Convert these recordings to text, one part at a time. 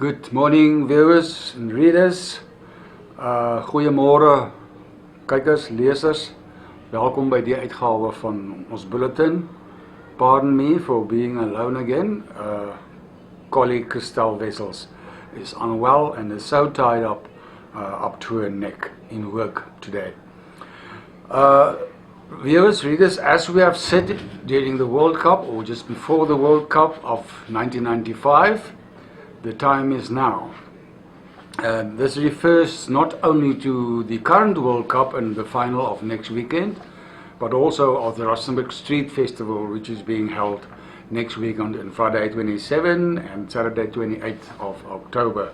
Good morning viewers and readers. Goeiemôre kykers, lesers. Welkom by die uitgawe van ons bulletin. Pardon me for being alone again. Colleague Christel Wessels is unwell and is so tied up to her neck in work today. Viewers, readers, as we have said during the World Cup or just before the World Cup of 1995, the time is now. This refers not only to the current World Cup and the final of next weekend, but also of the Rustenburg Street Festival, which is being held next week on Friday 27 and Saturday 28th of October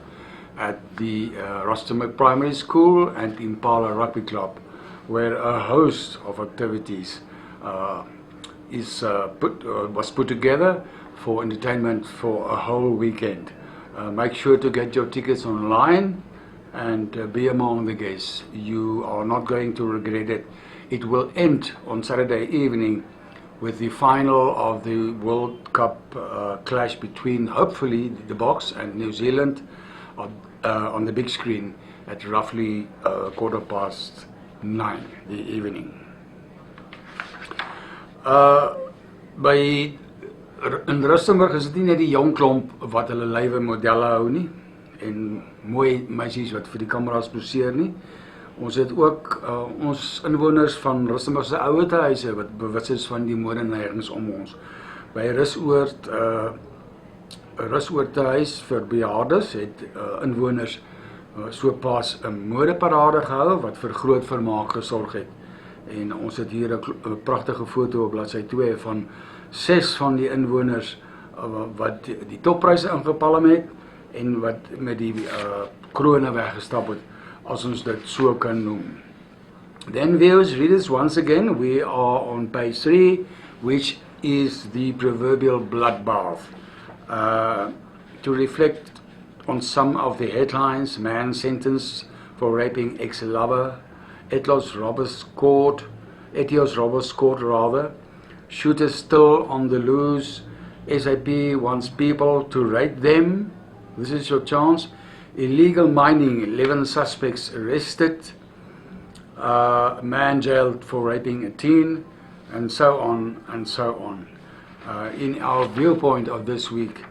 at the Rustenburg Primary School and Impala Rugby Club, where a host of activities was put together for entertainment for a whole weekend. Make sure to get your tickets online and be among the guests. You are not going to regret it. It will end on Saturday evening with the final of the World Cup clash between, hopefully, the Boks and New Zealand on the big screen at roughly 9:15 the evening. In Rustenburg is dit nie net die jong klomp wat hulle lywe modelle hou nie en mooi meisies wat vir die kameras poseer nie. Ons het ook ons inwoners van Rustenburg se ouete huise wat bewus is van die modeneigings om ons. By Rusoorte huis vir bejaardes het inwoners so pas 'n modeparade gehou wat vir groot vermaak gesorg het. En ons het hier 'n pragtige foto op bladsy 2 van 6 van die inwoners wat die toppryse ingepalm het en wat met die krone weggestap het, as ons dit so kan noem. Then viewers, readers, once again we are on page 3, which is the proverbial bloodbath. To reflect on some of the headlines: man sentenced for raping ex-lover, Etios robbers caught, shooters still on the loose, SAP wants people to rate them, this is your chance, illegal mining, 11 suspects arrested, man jailed for raping a teen, and so on and so on. In our viewpoint of this week,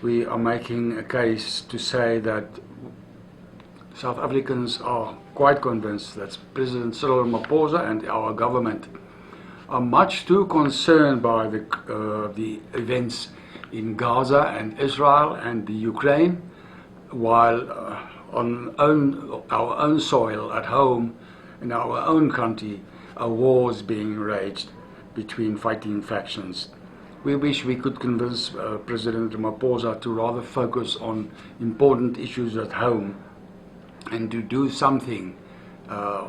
we are making a case to say that South Africans are quite convinced that President Cyril Ramaphosa and our government are much too concerned by the events in Gaza and Israel and the Ukraine, while on our own soil at home in our own country, a war is being raged between fighting factions. We wish we could convince President Ramaphosa to rather focus on important issues at home and to do something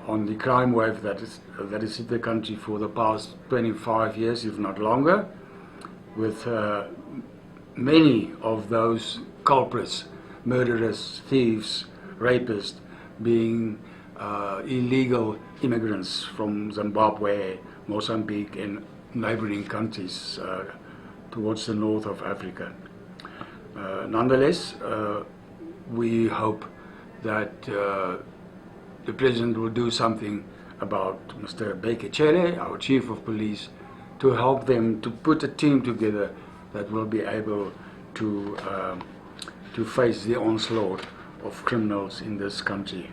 on the crime wave that is hit the country for the past 25 years, if not longer, with many of those culprits, murderers, thieves, rapists, being illegal immigrants from Zimbabwe, Mozambique, and neighboring countries towards the north of Africa. Nonetheless, we hope that the President will do something about Mr. Bekechele, our Chief of Police, to help them to put a team together that will be able to face the onslaught of criminals in this country.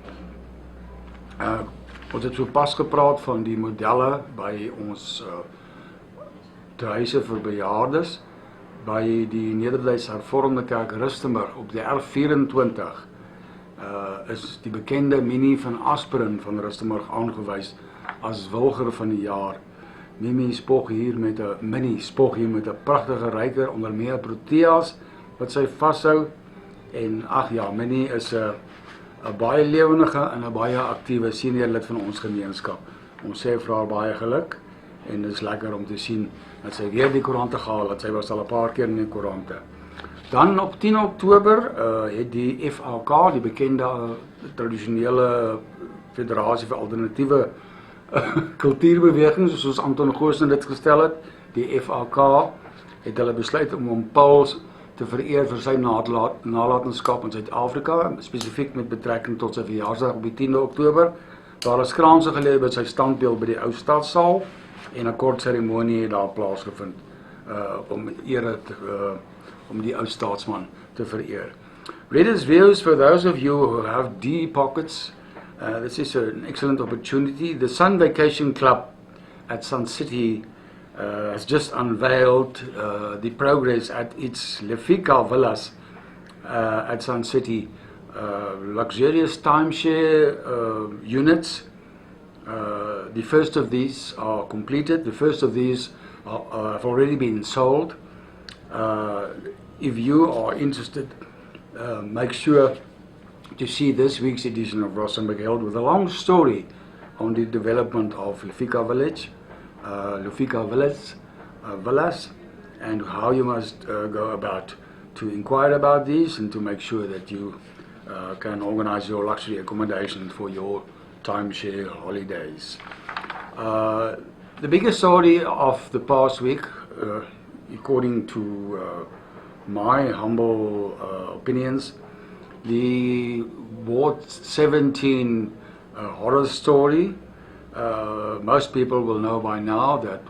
Ons het so pas gepraat van die modelle by ons huise vir bejaardes, by die Nederduits Hervormde Kerk Rustenburg op die R24 is die bekende Mini van Asperen van Rustenburg aangewys as wilger van die jaar. Mini spog hier met 'n pragtige ryker onder meer proteas wat sy vashou. En Mini is 'n baie lewendige en 'n baie aktiewe senior lid van ons gemeenskap. Ons sê vir haar baie geluk en dit is lekker om te sien dat sy weer die koerante gehaal het. Sy was al 'n paar keer in die koerante. Dan op 10 Oktober het die FAK, die bekende tradisionele Federasie vir Alternatiewe Kultuurbewegings, soos Anton Goosen dit gestel het, die FAK het hulle besluit om Pauls te vereer vir sy nalatenskap in Suid-Afrika, spesifiek met betrekking tot sy verjaarsdag op die 10de Oktober. Daar is kranse gelê by sy standbeeld by die Ou Stadsaal en 'n kort seremonie het daar plaasgevind om die ou staatsman te vereer. Readers' views, for those of you who have deep pockets, this is an excellent opportunity. The Sun Vacation Club at Sun City has just unveiled the progress at its Lefika Villas at Sun City. Luxurious timeshare units. The first of these are completed. The first of these have already been sold. If you are interested, make sure to see this week's edition of Rustenburg Herald with a long story on the development of Lefika Villas, and how you must go about to inquire about these and to make sure that you can organize your luxury accommodation for your timeshare holidays. The biggest story of the past week, according to my humble opinions, the Ward 17 horror story. Most people will know by now that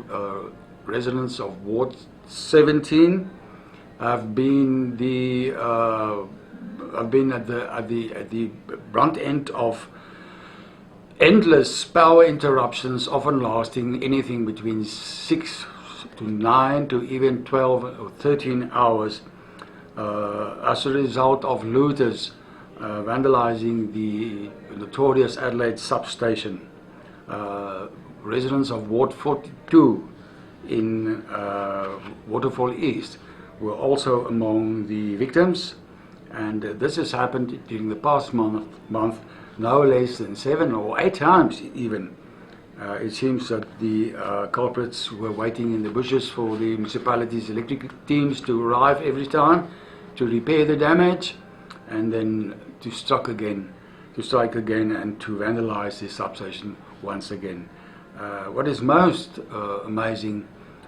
residents of Ward 17 have been at the brunt end of endless power interruptions, often lasting anything between 6 to 9 to even 12 or 13 hours, as a result of looters vandalizing the notorious Adelaide substation. Residents of Ward 42 in Waterfall East were also among the victims, and this has happened during the past month, no less than 7 or 8 times even. It seems that the culprits were waiting in the bushes for the municipality's electric teams to arrive every time to repair the damage, and then to strike again and to vandalize the substation once again. What is most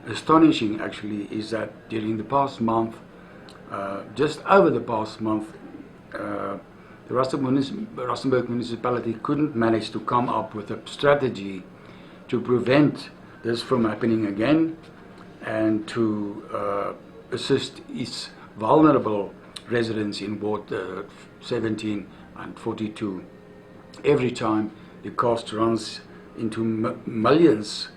astonishing actually, is that during the past month, just over the past month, the Rustenburg municipality couldn't manage to come up with a strategy to prevent this from happening again, and to assist its vulnerable residents in Ward 17 and 42. Every time the cost runs into millions,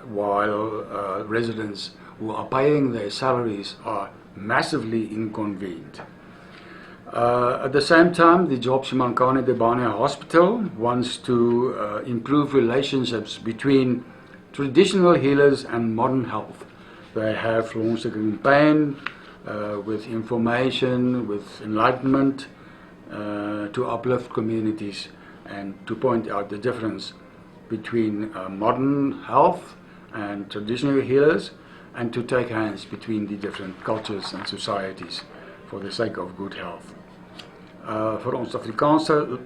while residents who are paying their salaries are massively inconvened. At the same time, the Job Simankane Debane Hospital wants to improve relationships between traditional healers and modern health. They have launched a campaign with information, with enlightenment, to uplift communities and to point out the difference between modern health and traditional healers, and to take hands between the different cultures and societies for the sake of good health. Vir ons Afrikaanse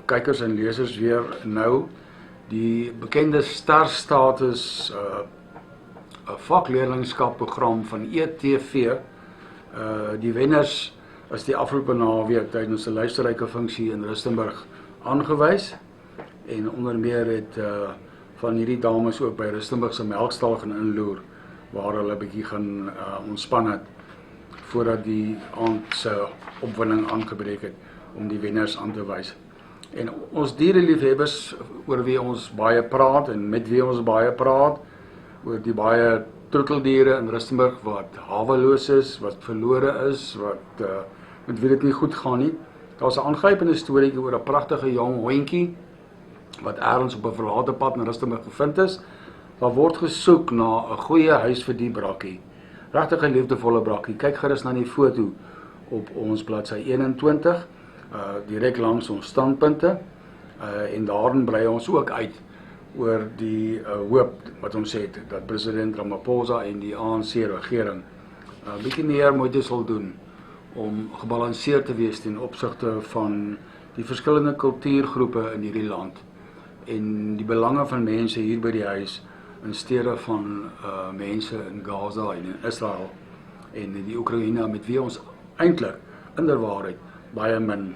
kykers en lesers weer nou, die bekende STAR-status vakleerlingskapprogram van ETV, die wenners is die afgelope naweek tydens 'n luisterryke funksie in Rustenburg aangewys, en onder meer het van hierdie dames ook by Rustenburg se melkstal gaan inloer, waar hulle 'n bietjie gaan ontspan het voordat die aand se opwinding aangebreek het om die wenners aan te wys. En ons diereliefhebbers, oor wie ons baie praat en met wie ons baie praat, oor die baie troeteldiere in Rustenburg wat haweloos is, wat verlore is, wat met wie dit nie goed gaan nie. Daar's 'n aangrypende storie oor 'n pragtige jong hondjie wat ergens op 'n verlate pad in Rustenburg gevind is. Daar word gesoek na 'n goeie huis vir die brakkie. Regtig 'n liefdevolle brakkie. Kyk gerus na die foto op ons bladsy 21, direk langs ons standpunte, en daarin brei ons ook uit oor die hoop wat ons het dat president Ramaphosa en die ANC regering bietjie meer moeite sal doen om gebalanseerd te wees ten opsigte van die verskillende kultuurgroepe in hierdie land en die belange van mense hier by die huis in steede van mense in Gaza en in Israel en die Oekraïne met wie ons eintlik inderwaarheid baie min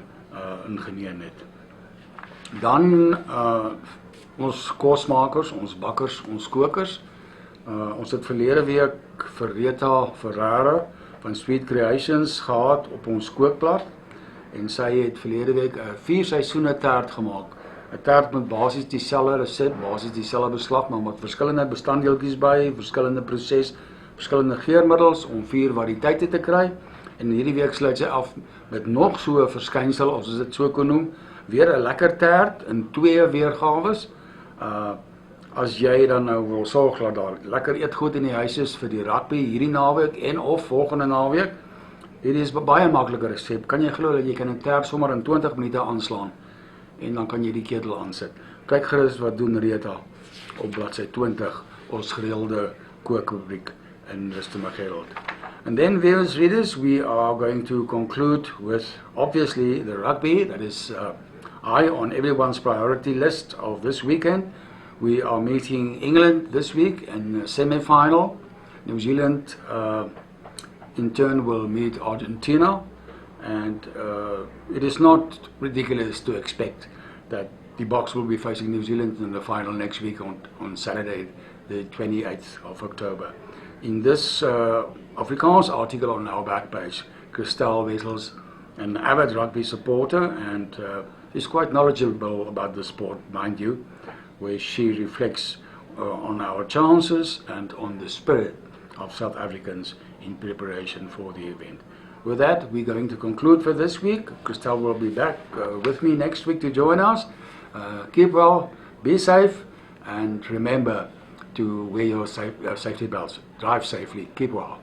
ingeneem het. Dan ons kosmakers, ons bakkers, ons kokers. Ons het verlede week vir Rita Ferreira van Sweet Creations gehad op ons kookplat en sy het verlede week 'n 4 seisoene tert gemaak. 'n Tert met basies dieselfde resep, basies dieselfde beslag, maar met verskillende bestanddeeltjies by, verskillende proses, verskillende geurmiddels om 4 variëteite te kry. En hierdie week sluit sy af met nog so 'n verskynsel, as ons dit so kon noem, weer 'n lekker tert in 2 weergawes. As jy dan nou wil sorg dat daar lekker eetgoed in die huis is vir die rugby hierdie naweek en of volgende naweek, hierdie is 'n baie maklike resep. Kan jy glo dat jy kan 'n tert sommer in 20 minute aanslaan en dan kan jy die ketel aansit. Kyk gerus wat doen Rita op bladsy 20, ons gereelde kookrubriek in Rustenburg. And then, viewers, readers, we are going to conclude with obviously the rugby that is high on everyone's priority list of this weekend. We are meeting England this week in a semi-final. New Zealand in turn will meet Argentina, and it is not ridiculous to expect that the Boks will be facing New Zealand in the final next week on Saturday, the 28th of October. In this Afrikaans article on our back page, Christel Wessels, an avid rugby supporter, and is quite knowledgeable about the sport, mind you, where she reflects on our chances and on the spirit of South Africans in preparation for the event. With that, we're going to conclude for this week. Christel will be back with me next week to join us. Keep well, be safe, and remember to wear your safety belts. Drive safely. Keep well.